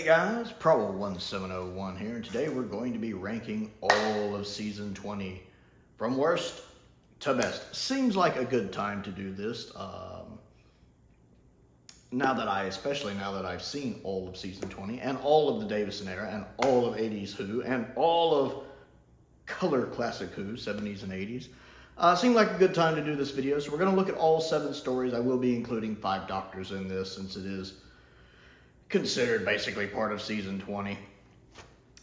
Hey guys, Prowl 1701 here, and today we're going to be ranking all of Season 20 from worst to best. Seems like a good time to do this, especially now that I've seen all of Season 20, and all of the Davison era, and all of 80s Who, and all of color classic Who, 70s and 80s. Seemed like a good time to do this video, so we're going to look at all 7 stories. I will be including 5 doctors in this, since it is considered basically part of Season 20.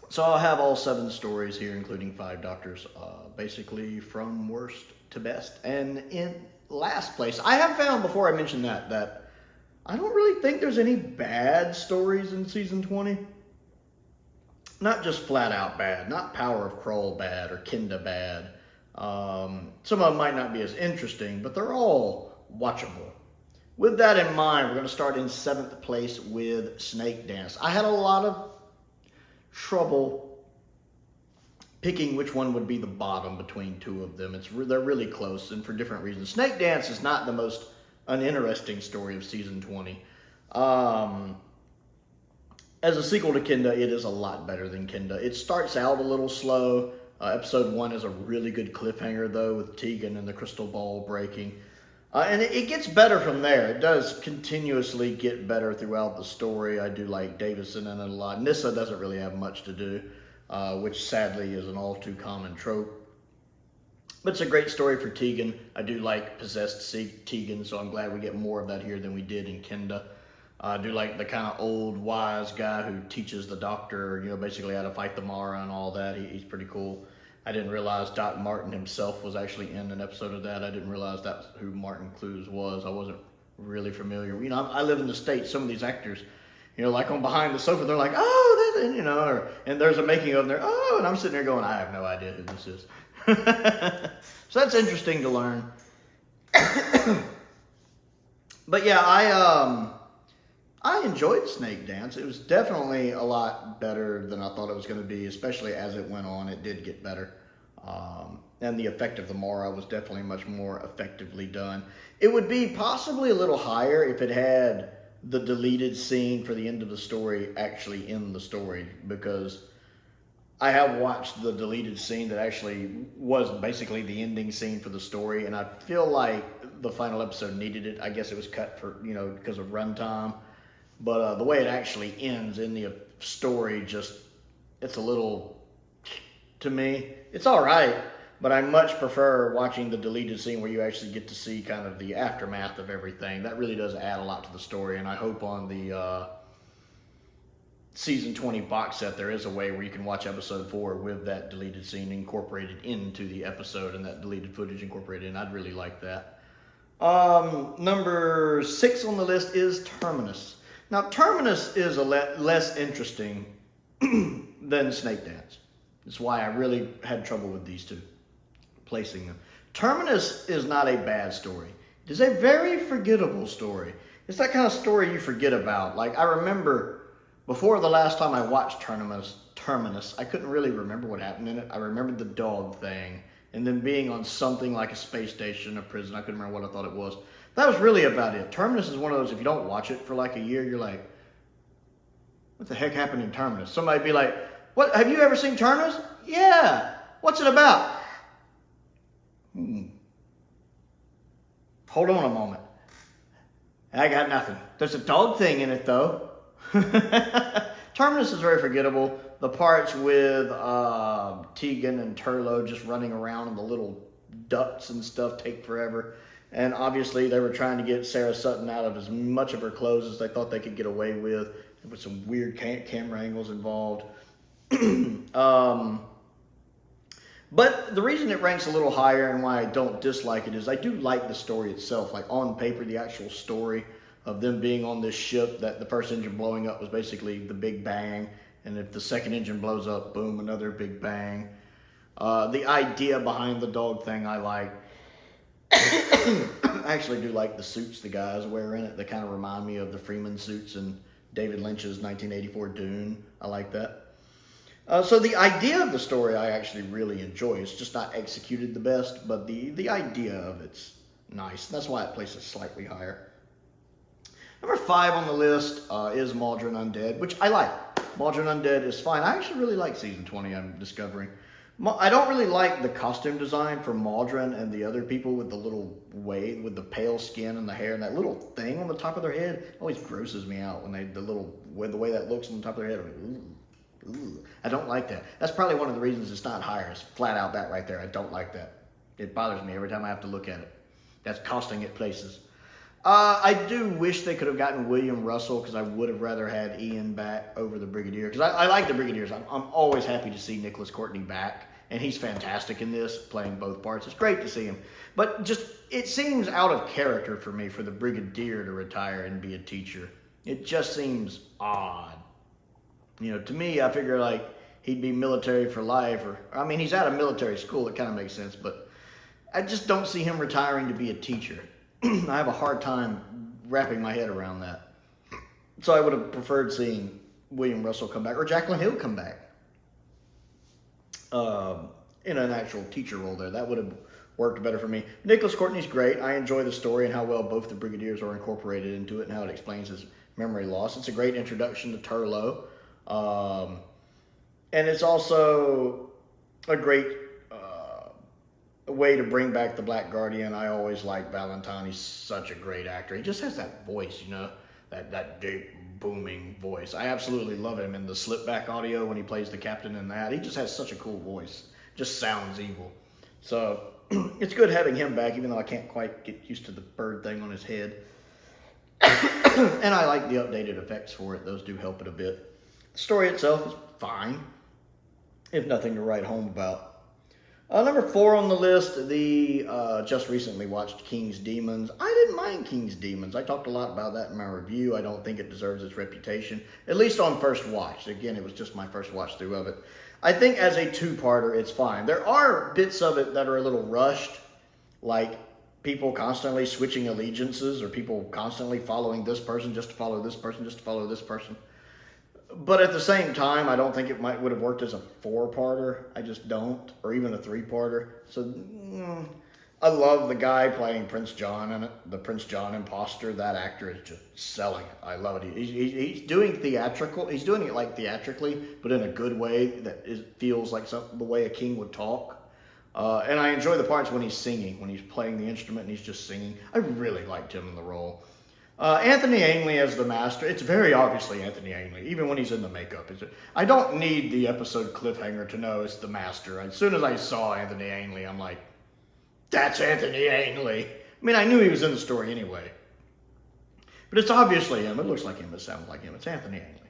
So I'll have all 7 stories here, including 5 doctors, basically from worst to best. And in last place, I have found before I mentioned that I don't really think there's any bad stories in Season 20. Not just flat out bad, not Power of Kroll bad or Kinda bad. Some of them might not be as interesting, but they're all watchable. With that in mind, we're going to start in 7th place with Snake Dance. I had a lot of trouble picking which one would be the bottom between 2 of them. They're really close, and for different reasons. Snake Dance is not the most uninteresting story of Season 20. As a sequel to Kinda, it is a lot better than Kinda. It starts out a little slow. Episode 1 is a really good cliffhanger, though, with Tegan and the crystal ball breaking. And it gets better from there. It does continuously get better throughout the story. I do like Davison in it a lot. Nyssa doesn't really have much to do, which sadly is an all too common trope. But it's a great story for Tegan. I do like possessed Tegan, so I'm glad we get more of that here than we did in Kinda. I do like the kind of old wise guy who teaches the doctor, basically how to fight the Mara and all that. He's pretty cool. I didn't realize Doc Martin himself was actually in an episode of that. I didn't realize that's who Martin Clues was. I wasn't really familiar. I live in the States. Some of these actors, like on Behind the Sofa, they're like, oh, and there's a making of them there. Oh, and I'm sitting there going, I have no idea who this is. So that's interesting to learn. But yeah, I enjoyed Snake Dance. It was definitely a lot better than I thought it was going to be, especially as it went on. It did get better. And the effect of the Mara was definitely much more effectively done. It would be possibly a little higher if it had the deleted scene for the end of the story actually in the story, because I have watched the deleted scene that actually was basically the ending scene for the story, and I feel like the final episode needed it. I guess it was cut for, because of runtime. But the way it actually ends in the story, it's a little, to me, it's all right, but I much prefer watching the deleted scene where you actually get to see kind of the aftermath of everything. That really does add a lot to the story, and I hope on the Season 20 box set there is a way where you can watch Episode 4 with that deleted scene incorporated into the episode and that deleted footage incorporated in. I'd really like that. Number 6 on the list is Terminus. Now, Terminus is less interesting than Snake Dance. That's why I really had trouble with these 2, placing them. Terminus is not a bad story. It is a very forgettable story. It's that kind of story you forget about. Like, I remember before the last time I watched Terminus, I couldn't really remember what happened in it. I remembered the dog thing, and then being on something like a space station, a prison. I couldn't remember what I thought it was. That was really about it. Terminus is one of those, if you don't watch it for like a year, you're like, what the heck happened in Terminus? Somebody be like, what, have you ever seen Terminus? Yeah. What's it about? Hold on a moment. I got nothing. There's a dog thing in it, though. Terminus is very forgettable. The parts with Tegan and Turlo just running around and the little ducks and stuff take forever. And obviously they were trying to get Sarah Sutton out of as much of her clothes as they thought they could get away with. There was some weird camera angles involved. But the reason it ranks a little higher and why I don't dislike it is I do like the story itself. Like on paper, the actual story of them being on this ship, that the first engine blowing up was basically the Big Bang. And if the second engine blows up, boom, another Big Bang. The idea behind the dog thing I like. I actually do like the suits the guys wear in it. They kind of remind me of the Freeman suits in David Lynch's 1984 Dune. I like that. So the idea of the story I actually really enjoy. It's just not executed the best, but the idea of it's nice. That's why it places slightly higher. Number 5 on the list is Maldron Undead, which I like. Maldron Undead is fine. I actually really like season 20, I'm discovering. I don't really like the costume design for Maldron and the other people with the little wave, with the pale skin and the hair and that little thing on the top of their head. It always grosses me out when the way that looks on the top of their head. Ooh. I don't like that. That's probably one of the reasons it's not higher. It's flat out that right there. I don't like that. It bothers me every time I have to look at it. That's costing it places. I do wish they could have gotten William Russell, because I would have rather had Ian back over the Brigadier, because I like the Brigadiers. I'm always happy to see Nicholas Courtney back, and he's fantastic in this, playing both parts. It's great to see him. But just, it seems out of character for me for the Brigadier to retire and be a teacher. It just seems odd. You know, to me, I figure like he'd be military for life, or, I mean, he's out of military school. It kind of makes sense, but I just don't see him retiring to be a teacher. I have a hard time wrapping my head around that. So I would have preferred seeing William Russell come back, or Jacqueline Hill come back in an actual teacher role there. That would have worked better for me. Nicholas Courtney's great. I enjoy the story and how well both the Brigadiers are incorporated into it and how it explains his memory loss. It's a great introduction to Turlough. And it's also a great a way to bring back the Black Guardian. I always like Valentine. He's such a great actor. He just has that voice, you know, that deep, booming voice. I absolutely love him in the slipback audio when he plays the captain in that. He just has such a cool voice. Just sounds evil. So it's good having him back, even though I can't quite get used to the bird thing on his head. And I like the updated effects for it. Those do help it a bit. The story itself is fine, if nothing to write home about. Number 4 on the list, the just recently watched King's Demons. I didn't mind King's Demons. I talked a lot about that in my review. I don't think it deserves its reputation, at least on first watch. Again, it was just my first watch through of it. I think as a two-parter, it's fine. There are bits of it that are a little rushed, like people constantly switching allegiances, or people constantly following this person just to follow this person, just to follow this person. But at the same time, I don't think it would have worked as a 4-parter. I just don't, or even a 3-parter. So I love the guy playing Prince John in it, the Prince John imposter. That actor is just selling it. I love it. He's doing theatrical. He's doing it like theatrically, but in a good way that feels like the way a king would talk. And I enjoy the parts when he's singing, when he's playing the instrument and he's just singing. I really liked him in the role. Anthony Ainley as the master. It's very obviously Anthony Ainley, even when he's in the makeup. I don't need the episode cliffhanger to know it's the master. As soon as I saw Anthony Ainley, I'm like, that's Anthony Ainley. I mean, I knew he was in the story anyway. But it's obviously him. It looks like him. It sounds like him. It's Anthony Ainley.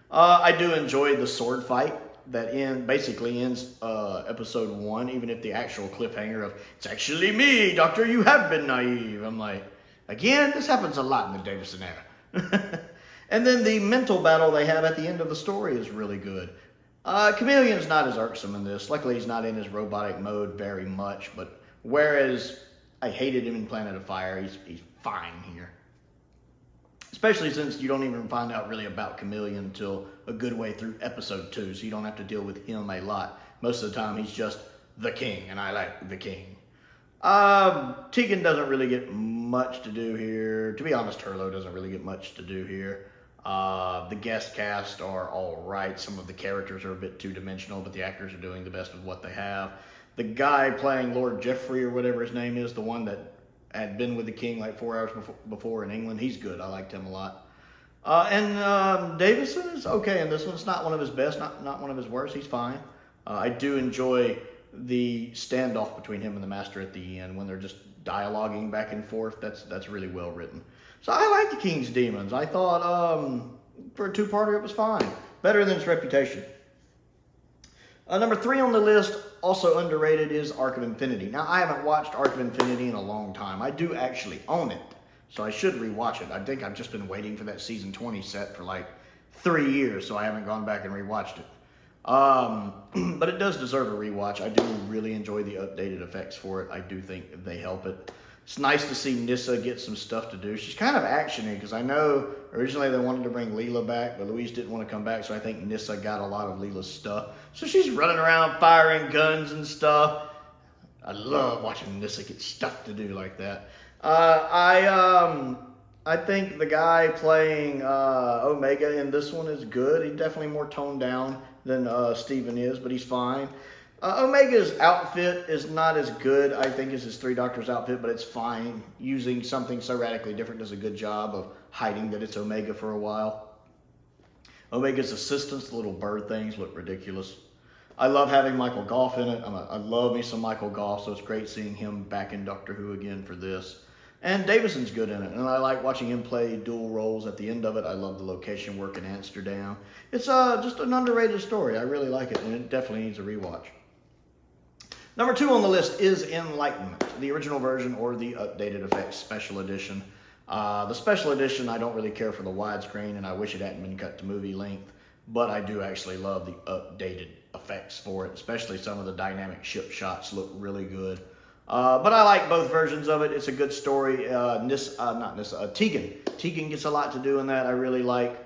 I do enjoy the sword fight that basically ends episode 1, even if the actual cliffhanger of, it's actually me, Doctor, you have been naive. I'm like, again, this happens a lot in the Davison era. And then the mental battle they have at the end of the story is really good. Chameleon's not as irksome in this. Luckily, he's not in his robotic mode very much. But whereas I hated him in Planet of Fire, he's fine here. Especially since you don't even find out really about Chameleon until a good way through episode 2. So you don't have to deal with him a lot. Most of the time, he's just the king, and I like the king. Tegan doesn't really get much to do here. To be honest, Turlough doesn't really get much to do here. The guest cast are all right. Some of the characters are a bit two-dimensional, but the actors are doing the best with what they have. The guy playing Lord Geoffrey, or whatever his name is, the one that had been with the king like 4 hours before in England, he's good. I liked him a lot. And Davison is okay in this one. It's not one of his best, not one of his worst. He's fine. I do enjoy the standoff between him and the master at the end when they're just dialoguing back and forth. That's really well written. So I like the King's Demons. I thought for a 2-parter it was fine. Better than its reputation. Number 3 on the list, also underrated, is Arc of Infinity. Now, I haven't watched Arc of Infinity in a long time. I do actually own it, so I should rewatch it. I think I've just been waiting for that season 20 set for like 3 years, so I haven't gone back and rewatched it. But it does deserve a rewatch. I do really enjoy the updated effects for it. I do think they help it. It's nice to see Nyssa get some stuff to do. She's kind of actiony, because I know originally they wanted to bring Leela back, but Louise didn't want to come back, so I think Nyssa got a lot of Leela's stuff. So she's running around firing guns and stuff. I love watching Nyssa get stuff to do like that. I I think the guy playing Omega in this one is good. He's definitely more toned down than Steven is, but he's fine. Omega's outfit is not as good, I think, as his Three Doctors outfit, but it's fine. Using something so radically different does a good job of hiding that it's Omega for a while. Omega's assistants, the little bird things, look ridiculous. I love having Michael Gough in it. I love me some Michael Gough, so it's great seeing him back in Doctor Who again for this. And Davison's good in it, and I like watching him play dual roles at the end of it. I love the location work in Amsterdam. It's just an underrated story. I really like it, and it definitely needs a rewatch. Number 2 on the list is Enlightenment, the original version or the updated effects special edition. The special edition, I don't really care for the widescreen, and I wish it hadn't been cut to movie length, but I do actually love the updated effects for it, especially some of the dynamic ship shots look really good. But I like both versions of it. It's a good story. Tegan gets a lot to do in that. I really like.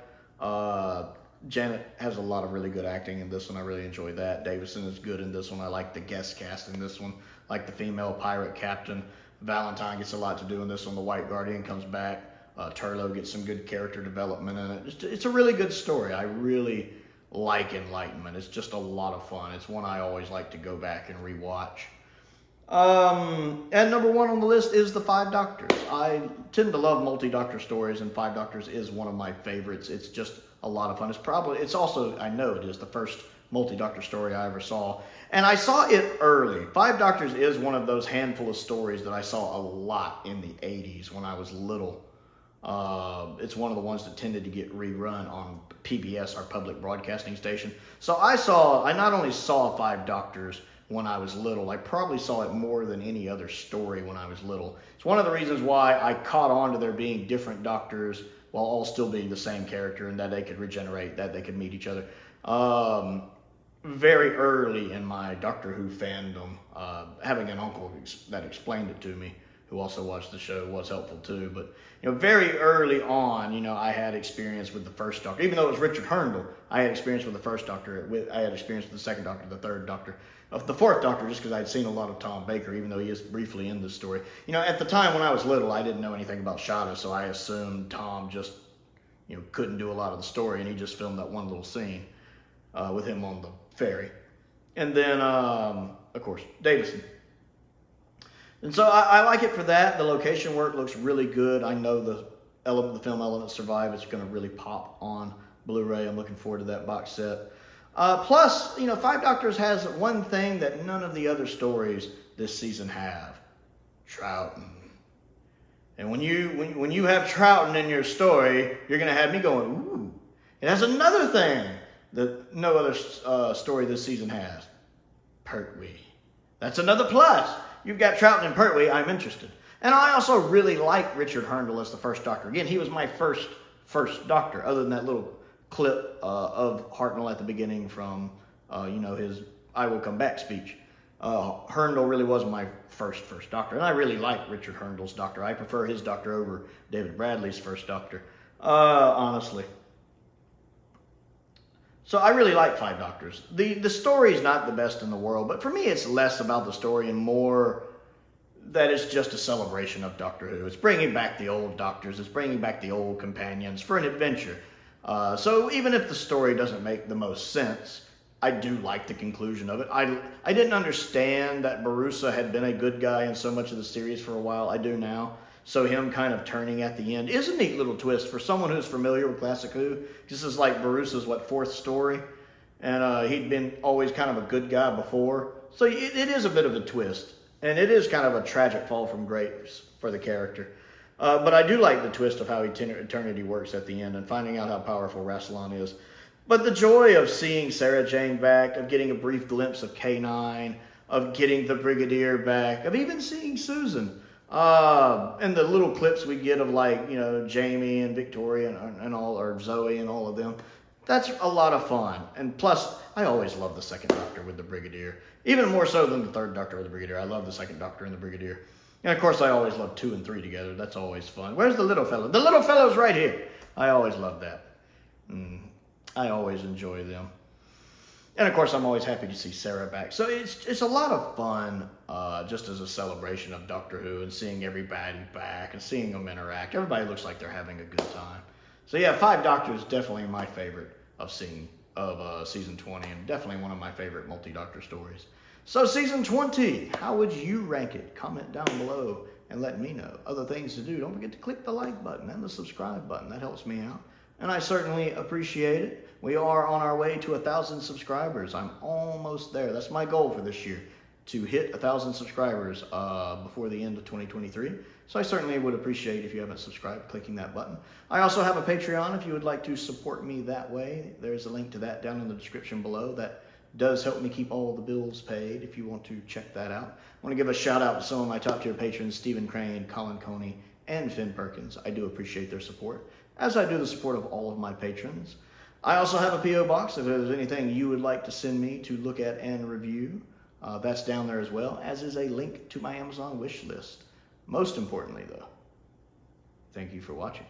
Janet has a lot of really good acting in this one. I really enjoy that. Davison is good in this one. I like the guest cast in this one. Like the female pirate captain. Valentine gets a lot to do in this one. The White Guardian comes back. Turlough gets some good character development in it. It's a really good story. I really like Enlightenment. It's just a lot of fun. It's one I always like to go back and rewatch. And number 1 on the list is the Five Doctors. I tend to love multi-doctor stories, and Five Doctors is one of my favorites. It's just a lot of fun. It's also, I know it is the first multi-doctor story I ever saw. And I saw it early. Five Doctors is one of those handful of stories that I saw a lot in the 80s when I was little. It's one of the ones that tended to get rerun on PBS, our public broadcasting station. So I not only saw Five Doctors when I was little, I probably saw it more than any other story when I was little. It's one of the reasons why I caught on to there being different doctors while all still being the same character, and that they could regenerate, that they could meet each other. Very early in my Doctor Who fandom, having an uncle that explained it to me, who also watched the show, was helpful too. But very early on, I had experience with the first Doctor. Even though it was Richard Herndl, I had experience with the first Doctor. I had experience with the second Doctor, the third Doctor, of the fourth Doctor, just because I'd seen a lot of Tom Baker, even though he is briefly in the story. At the time when I was little, I didn't know anything about Shada, so I assumed Tom just, couldn't do a lot of the story, and he just filmed that one little scene with him on the ferry. And then, of course, Davison. And so I like it for that. The location work looks really good. I know the film elements survive. It's going to really pop on Blu-ray. I'm looking forward to that box set. Plus, Five Doctors has one thing that none of the other stories this season have: Troughton. And when you have Troughton in your story, you're going to have me going, ooh. It has another thing that no other story this season has: Pertwee. That's another plus. You've got Troughton and Pertwee. I'm interested. And I also really like Richard Herndl as the first Doctor. Again, he was my first Doctor, other than that little clip of Hartnell at the beginning from, his "I Will Come Back" speech. Herndl really was my first Doctor, and I really like Richard Herndl's Doctor. I prefer his Doctor over David Bradley's first Doctor, honestly. So I really like Five Doctors. The story is not the best in the world, but for me it's less about the story and more that it's just a celebration of Doctor Who. It's bringing back the old Doctors. It's bringing back the old companions for an adventure. So even if the story doesn't make the most sense, I do like the conclusion of it. I didn't understand that Barusa had been a good guy in so much of the series for a while. I do now. So him kind of turning at the end is a neat little twist for someone who's familiar with Classic Who. This is like Barusa's, fourth story? And he'd been always kind of a good guy before. So it is a bit of a twist. And it is kind of a tragic fall from grace for the character. But I do like the twist of how eternity works at the end and finding out how powerful Rassilon is. But the joy of seeing Sarah Jane back, of getting a brief glimpse of K9, of getting the Brigadier back, of even seeing Susan. And the little clips we get of Jamie and Victoria and all, or Zoe and all of them. That's a lot of fun. And plus, I always love the second Doctor with the Brigadier. Even more so than the third Doctor with the Brigadier. I love the second Doctor and the Brigadier. And of course, I always love 2 and 3 together. That's always fun. Where's the little fellow? The little fellow's right here. I always love that. I always enjoy them. And of course, I'm always happy to see Sarah back. So it's a lot of fun, just as a celebration of Doctor Who and seeing everybody back and seeing them interact. Everybody looks like they're having a good time. So yeah, 5 Doctors definitely my favorite of season 20, and definitely one of my favorite multi-Doctor stories. So season 20, how would you rank it? Comment down below and let me know. Other things to do, don't forget to click the like button and the subscribe button. That helps me out, and I certainly appreciate it. We are on our way to 1,000 subscribers. I'm almost there. That's my goal for this year, to hit 1,000 subscribers before the end of 2023. So I certainly would appreciate if you haven't subscribed, clicking that button. I also have a Patreon if you would like to support me that way. There's a link to that down in the description below. That does help me keep all the bills paid if you want to check that out. I want to give a shout out to some of my top tier patrons, Stephen Crane, Colin Coney, and Finn Perkins. I do appreciate their support, as I do the support of all of my patrons. I also have a P.O. box if there's anything you would like to send me to look at and review. That's down there as well, as is a link to my Amazon wish list. Most importantly, though, thank you for watching.